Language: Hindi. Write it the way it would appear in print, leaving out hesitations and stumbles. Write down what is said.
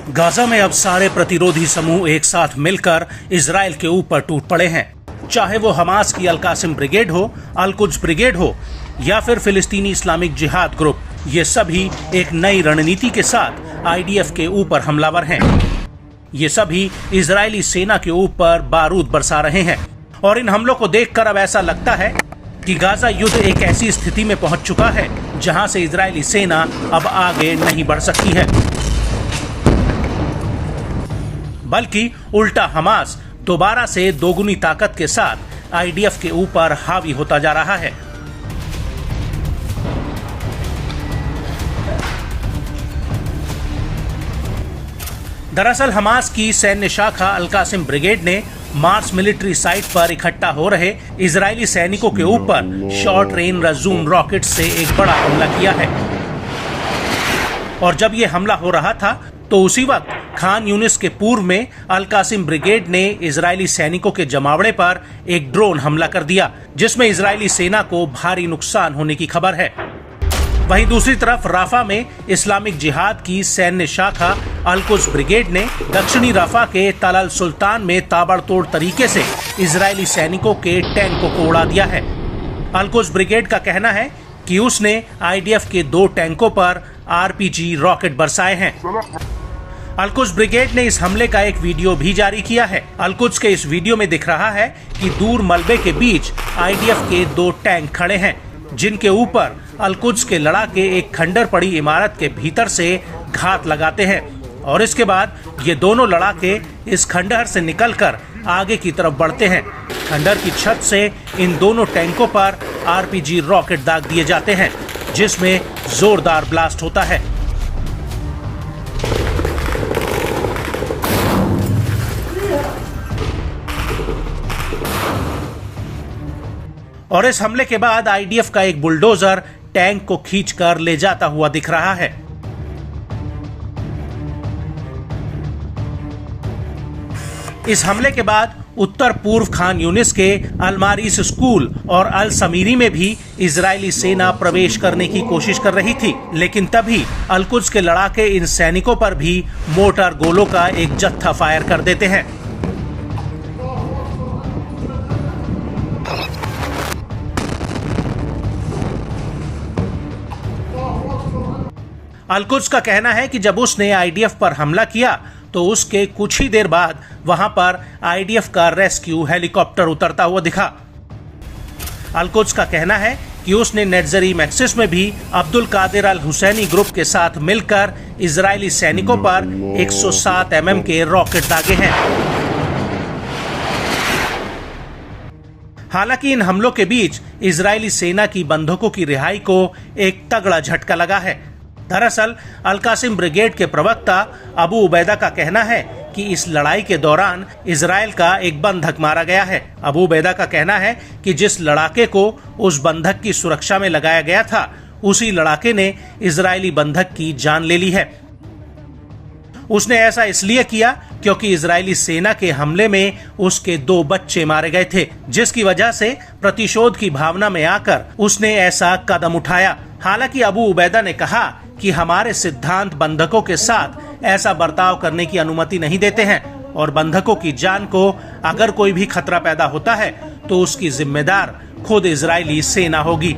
गाजा में अब सारे प्रतिरोधी समूह एक साथ मिलकर इजराइल के ऊपर टूट पड़े हैं। चाहे वो हमास की अल कासिम ब्रिगेड हो, अल कुद्स ब्रिगेड हो या फिर फिलिस्तीनी इस्लामिक जिहाद ग्रुप, ये सभी एक नई रणनीति के साथ आईडीएफ के ऊपर हमलावर हैं। ये सभी इजरायली सेना के ऊपर बारूद बरसा रहे हैं और इन हमलों को देखकर अब ऐसा लगता है कि गाजा युद्ध एक ऐसी स्थिति में पहुंच चुका है जहां से इजरायली सेना अब आगे नहीं बढ़ सकती है, बल्कि उल्टा हमास दोबारा से दोगुनी ताकत के साथ आईडीएफ के ऊपर हावी होता जा रहा है। दरअसल हमास की सैन्य शाखा अल कासिम ब्रिगेड ने मार्स मिलिट्री साइट पर इकट्ठा हो रहे इजरायली सैनिकों के ऊपर शॉर्ट रेंज रजूम रॉकेट से एक बड़ा हमला किया है। और जब ये हमला हो रहा था तो उसी वक्त खान यूनिस के पूर्व में अल कासिम ब्रिगेड ने इजरायली सैनिकों के जमावड़े पर एक ड्रोन हमला कर दिया, जिसमें इजरायली सेना को भारी नुकसान होने की खबर है। वहीं दूसरी तरफ राफा में इस्लामिक जिहाद की सैन्य शाखा अल कुद्स ब्रिगेड ने दक्षिणी राफा के तल अल सुल्तान में ताबड़तोड़ तरीके से इजरायली सैनिकों के टैंकों को उड़ा दिया है। अल कुद्स ब्रिगेड का कहना है कि उसने आईडीएफ के 2 टैंकों पर आरपीजी रॉकेट बरसाए हैं। अल कुद्स ब्रिगेड ने इस हमले का एक वीडियो भी जारी किया है। अल कुद्स के इस वीडियो में दिख रहा है कि दूर मलबे के बीच आईडीएफ के 2 टैंक खड़े हैं, जिनके ऊपर अल कुद्स के लड़ाके एक खंडर पड़ी इमारत के भीतर से घात लगाते हैं और इसके बाद ये दोनों लड़ाके इस खंडहर से निकलकर आगे की तरफ बढ़ते हैं। खंडहर की छत से इन दोनों टैंकों पर आरपीजी रॉकेट दाग दिए जाते हैं, जिसमें जोरदार ब्लास्ट होता है। और इस हमले के बाद आईडीएफ का एक बुलडोजर टैंक को खींचकर ले जाता हुआ दिख रहा है। इस हमले के बाद उत्तर पूर्व खान यूनिस के अल मारिस स्कूल और अल समीरी में भी इजरायली सेना प्रवेश करने की कोशिश कर रही थी, लेकिन तभी अल कुद्स के लड़ाके इन सैनिकों पर भी मोर्टार गोलों का एक जत्था फायर कर देते हैं। अल कुद्स का कहना है कि जब उसने आईडीएफ पर हमला किया तो उसके कुछ ही देर बाद वहां पर आईडीएफ का रेस्क्यू हेलीकॉप्टर उतरता हुआ दिखा। अल कुद्स का कहना है कि उसने नेट्जरी मैक्सिस में भी अब्दुल कादिर अल हुसैनी ग्रुप के साथ मिलकर इजरायली सैनिकों पर 107 mm के रॉकेट दागे हैं। हालांकि इन हमलों के बीच इजरायली सेना की बंधकों की रिहाई को एक तगड़ा झटका लगा है। दरअसल अल कासिम ब्रिगेड के प्रवक्ता अबू उबैदा का कहना है कि इस लड़ाई के दौरान इजराइल का एक बंधक मारा गया है। अबू उबैदा का कहना है कि जिस लड़ाके को उस बंधक की सुरक्षा में लगाया गया था, उसी लड़ाके ने इजरायली बंधक की जान ले ली है। उसने ऐसा इसलिए किया क्योंकि इजरायली सेना के हमले में उसके 2 बच्चे मारे गए थे, जिसकी वजह से प्रतिशोध की भावना में आकर उसने ऐसा कदम उठाया। हालांकि अबू उबैदा ने कहा कि हमारे सिद्धांत बंधकों के साथ ऐसा बर्ताव करने की अनुमति नहीं देते हैं और बंधकों की जान को अगर कोई भी खतरा पैदा होता है तो उसकी जिम्मेदार खुद इजरायली सेना होगी।